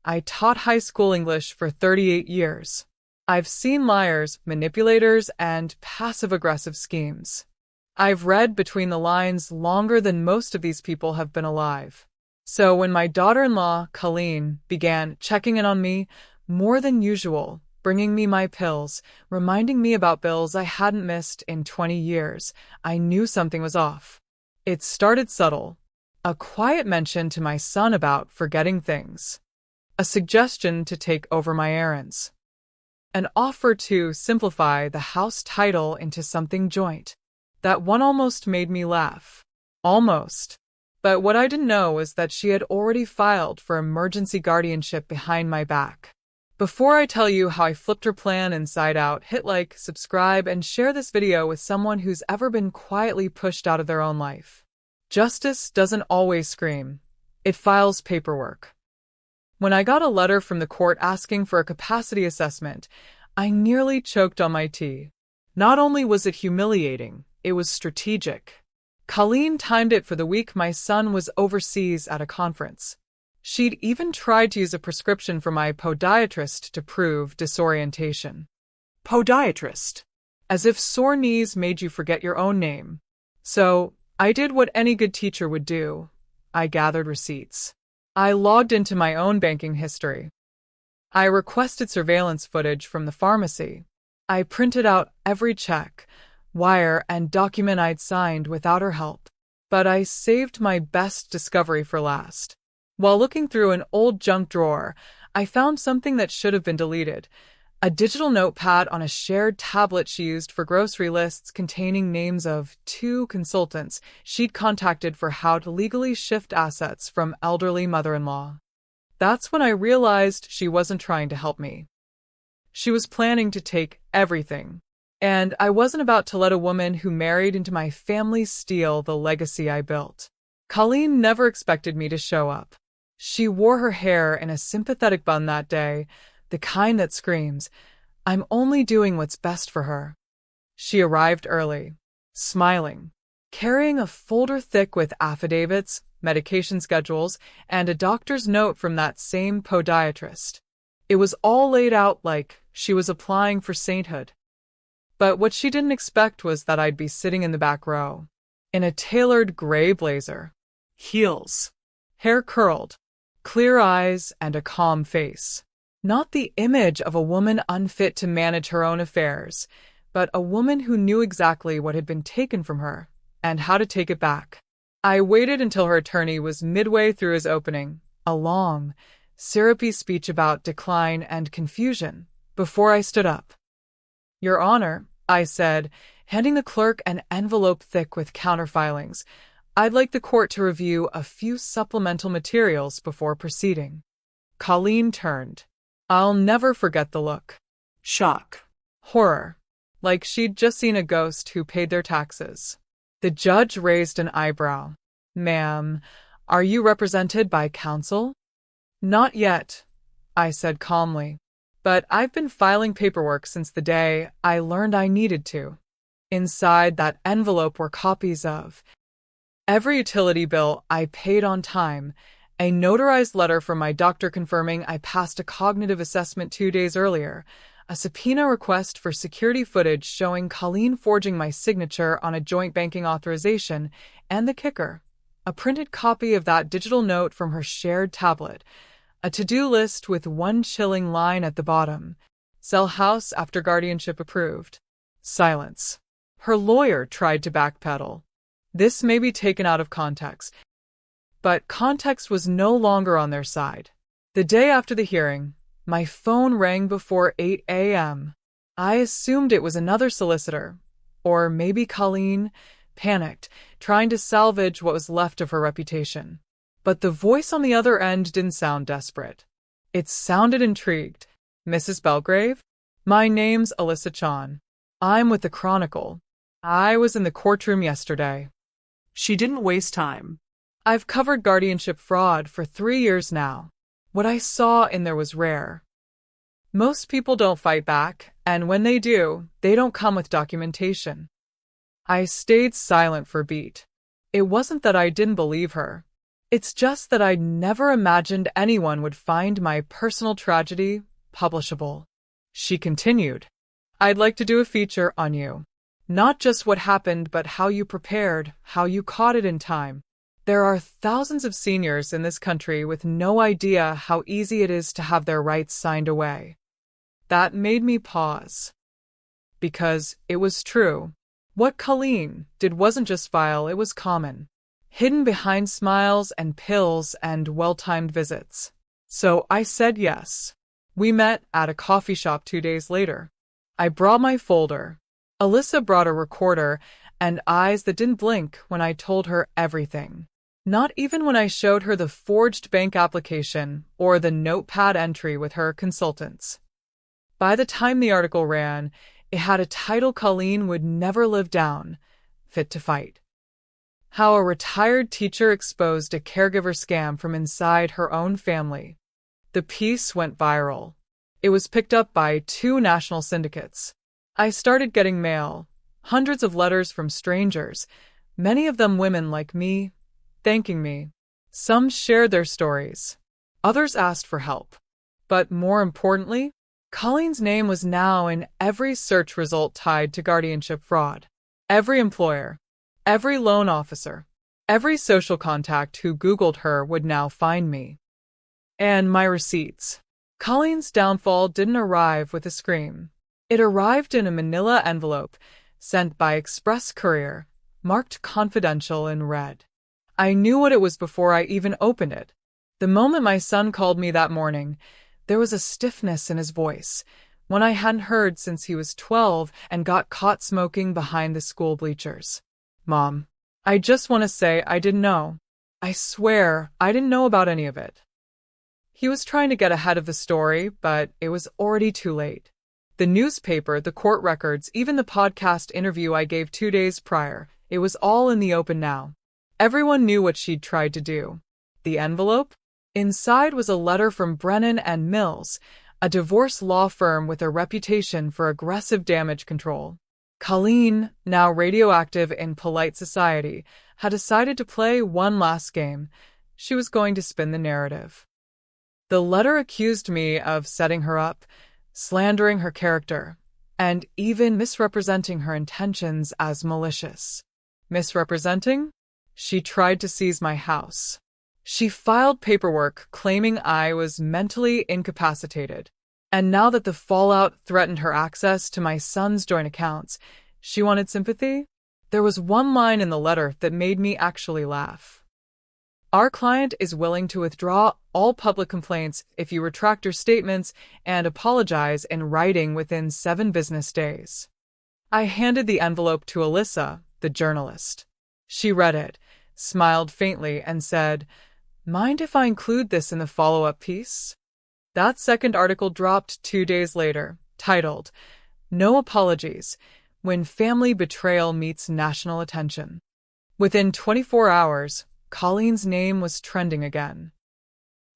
I taught high school English for 38 years. I've seen liars, manipulators, and passive-aggressive schemes. I've read between the lines longer than most of these people have been alive. So when my daughter-in-law, Colleen, began checking in on me more than usual, bringing me my pills, reminding me about bills I hadn't missed in 20 years, I knew something was off. It started subtle. A quiet mention to my son about forgetting things. A suggestion to take over my errands. An offer to simplify the house title into something joint. That one almost made me laugh. Almost. But what I didn't know was that she had already filed for emergency guardianship behind my back. Before I tell you how I flipped her plan inside out, hit like, subscribe, and share this video with someone who's ever been quietly pushed out of their own life. Justice doesn't always scream. It files paperwork. When I got a letter from the court asking for a capacity assessment, I nearly choked on my tea. Not only was it humiliating, it was strategic. Colleen timed it for the week my son was overseas at a conference. She'd even tried to use a prescription from my podiatrist to prove disorientation. Podiatrist. As if sore knees made you forget your own name. So, I did what any good teacher would do. I gathered receipts. I logged into my own banking history. I requested surveillance footage from the pharmacy. I printed out every check, wire, and document I'd signed without her help. But I saved my best discovery for last. While looking through an old junk drawer, I found something that should have been deleted. A digital notepad on a shared tablet she used for grocery lists containing names of 2 consultants she'd contacted for how to legally shift assets from elderly mother-in-law. That's when I realized she wasn't trying to help me. She was planning to take everything. And I wasn't about to let a woman who married into my family steal the legacy I built. Colleen never expected me to show up. She wore her hair in a sympathetic bun that day, the kind that screams, "I'm only doing what's best for her." She arrived early, smiling, carrying a folder thick with affidavits, medication schedules, and a doctor's note from that same podiatrist. It was all laid out like she was applying for sainthood. But what she didn't expect was that I'd be sitting in the back row, in a tailored gray blazer, heels, hair curled, clear eyes, and a calm face. Not the image of a woman unfit to manage her own affairs, but a woman who knew exactly what had been taken from her and how to take it back. I waited until her attorney was midway through his opening, a long, syrupy speech about decline and confusion, before I stood up. "Your Honor," I said, handing the clerk an envelope thick with counterfilings, "I'd like the court to review a few supplemental materials before proceeding." Colleen turned. I'll never forget the look. Shock. Horror. Like she'd just seen a ghost who paid their taxes. The judge raised an eyebrow. "Ma'am, are you represented by counsel?" "Not yet," I said calmly. "But I've been filing paperwork since the day I learned I needed to." Inside that envelope were copies of every utility bill I paid on time, a notarized letter from my doctor confirming I passed a cognitive assessment 2 days earlier, a subpoena request for security footage showing Colleen forging my signature on a joint banking authorization, and the kicker, a printed copy of that digital note from her shared tablet, a to-do list with one chilling line at the bottom: "Sell house after guardianship approved." Silence. Her lawyer tried to backpedal. This may be taken out of context, but context was no longer on their side. The day after the hearing, my phone rang before 8 a.m. I assumed it was another solicitor, or maybe Colleen, panicked, trying to salvage what was left of her reputation. But the voice on the other end didn't sound desperate. It sounded intrigued. "Mrs. Belgrave? My name's Alyssa Chan. I'm with the Chronicle. I was in the courtroom yesterday." She didn't waste time. "I've covered guardianship fraud for 3 years now. What I saw in there was rare. Most people don't fight back, and when they do, they don't come with documentation." I stayed silent for a beat. It wasn't that I didn't believe her. It's just that I'd never imagined anyone would find my personal tragedy publishable. She continued, I'd like to do a feature on you. Not just what happened, but how you prepared, how you caught it in time. There are thousands of seniors in this country with no idea how easy it is to have their rights signed away. That made me pause. Because it was true. What Colleen did wasn't just vile, it was common. Hidden behind smiles and pills and well-timed visits. So I said yes. We met at a coffee shop 2 days later. I brought my folder. Alyssa brought a recorder and eyes that didn't blink when I told her everything. Not even when I showed her the forged bank application or the notepad entry with her consultants. By the time the article ran, it had a title Colleen would never live down, Fit to Fight. How a retired teacher exposed a caregiver scam from inside her own family. The piece went viral. It was picked up by 2 national syndicates. I started getting mail, hundreds of letters from strangers, many of them women like me, thanking me. Some shared their stories. Others asked for help. But more importantly, Colleen's name was now in every search result tied to guardianship fraud. Every employer, every loan officer, every social contact who Googled her would now find me. And my receipts. Colleen's downfall didn't arrive with a scream. It arrived in a manila envelope sent by express courier, marked confidential in red. I knew what it was before I even opened it. The moment my son called me that morning, there was a stiffness in his voice, one I hadn't heard since he was 12 and got caught smoking behind the school bleachers. Mom, I just want to say I didn't know. I swear I didn't know about any of it. He was trying to get ahead of the story, but it was already too late. The newspaper, the court records, even the podcast interview I gave 2 days prior, it was all in the open now. Everyone knew what she'd tried to do. The envelope? Inside was a letter from Brennan and Mills, a divorce law firm with a reputation for aggressive damage control. Colleen, now radioactive in polite society, had decided to play one last game. She was going to spin the narrative. The letter accused me of setting her up, slandering her character, and even misrepresenting her intentions as malicious. Misrepresenting? She tried to seize my house. She filed paperwork claiming I was mentally incapacitated. And now that the fallout threatened her access to my son's joint accounts, she wanted sympathy? There was one line in the letter that made me actually laugh. Our client is willing to withdraw all public complaints if you retract your statements and apologize in writing within 7 business days. I handed the envelope to Alyssa, the journalist. She read it, smiled faintly, and said, Mind if I include this in the follow-up piece? That second article dropped 2 days later, titled, No Apologies, When Family Betrayal Meets National Attention. Within 24 hours, Colleen's name was trending again.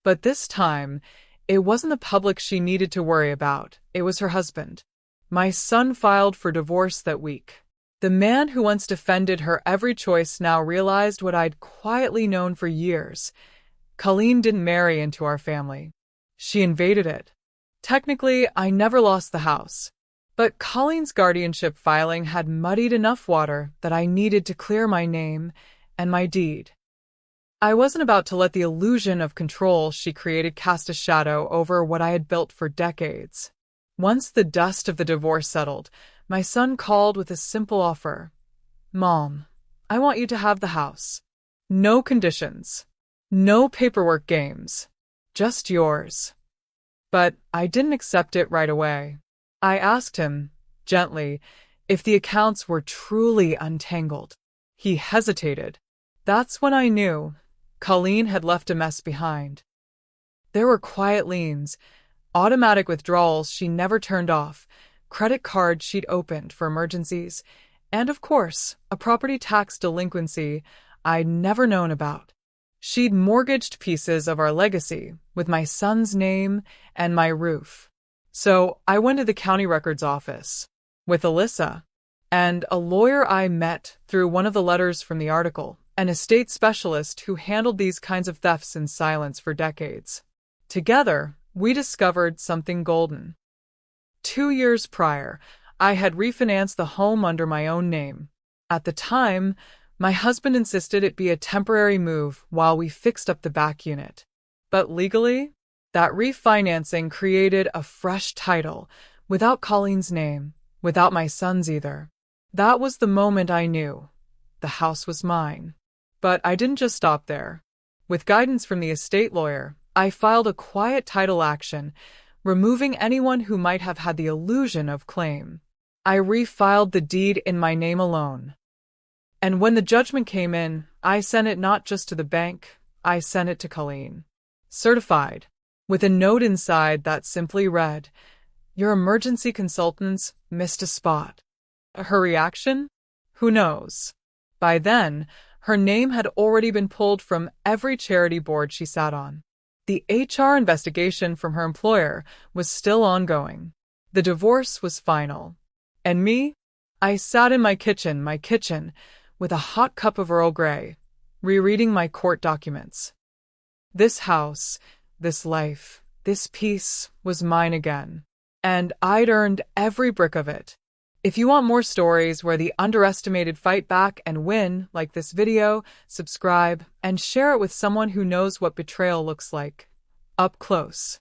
But this time, it wasn't the public she needed to worry about, it was her husband. My son filed for divorce that week. The man who once defended her every choice now realized what I'd quietly known for years. Colleen didn't marry into our family. She invaded it. Technically, I never lost the house. But Colleen's guardianship filing had muddied enough water that I needed to clear my name and my deed. I wasn't about to let the illusion of control she created cast a shadow over what I had built for decades. Once the dust of the divorce settled, my son called with a simple offer. Mom, I want you to have the house. No conditions. No paperwork games. Just yours. But I didn't accept it right away. I asked him, gently, if the accounts were truly untangled. He hesitated. That's when I knew Colleen had left a mess behind. There were quiet liens, automatic withdrawals she never turned off, credit cards she'd opened for emergencies, and of course, a property tax delinquency I'd never known about. She'd mortgaged pieces of our legacy with my son's name and my roof. So I went to the county records office with Alyssa and a lawyer I met through one of the letters from the article, an estate specialist who handled these kinds of thefts in silence for decades. Together, we discovered something golden. 2 years prior, I had refinanced the home under my own name. At the time, my husband insisted it be a temporary move while we fixed up the back unit. But legally, that refinancing created a fresh title, without Colleen's name, without my son's either. That was the moment I knew. The house was mine. But I didn't just stop there. With guidance from the estate lawyer, I filed a quiet title action, removing anyone who might have had the illusion of claim. I refiled the deed in my name alone. And when the judgment came in, I sent it not just to the bank, I sent it to Colleen. Certified, with a note inside that simply read, "Your emergency consultants missed a spot." Her reaction? Who knows? By then, her name had already been pulled from every charity board she sat on. The HR investigation from her employer was still ongoing. The divorce was final. And me? I sat in my kitchen, with a hot cup of Earl Grey, rereading my court documents. This house, this life, this peace was mine again. And I'd earned every brick of it. If you want more stories where the underestimated fight back and win, like this video, subscribe, and share it with someone who knows what betrayal looks like. Up close.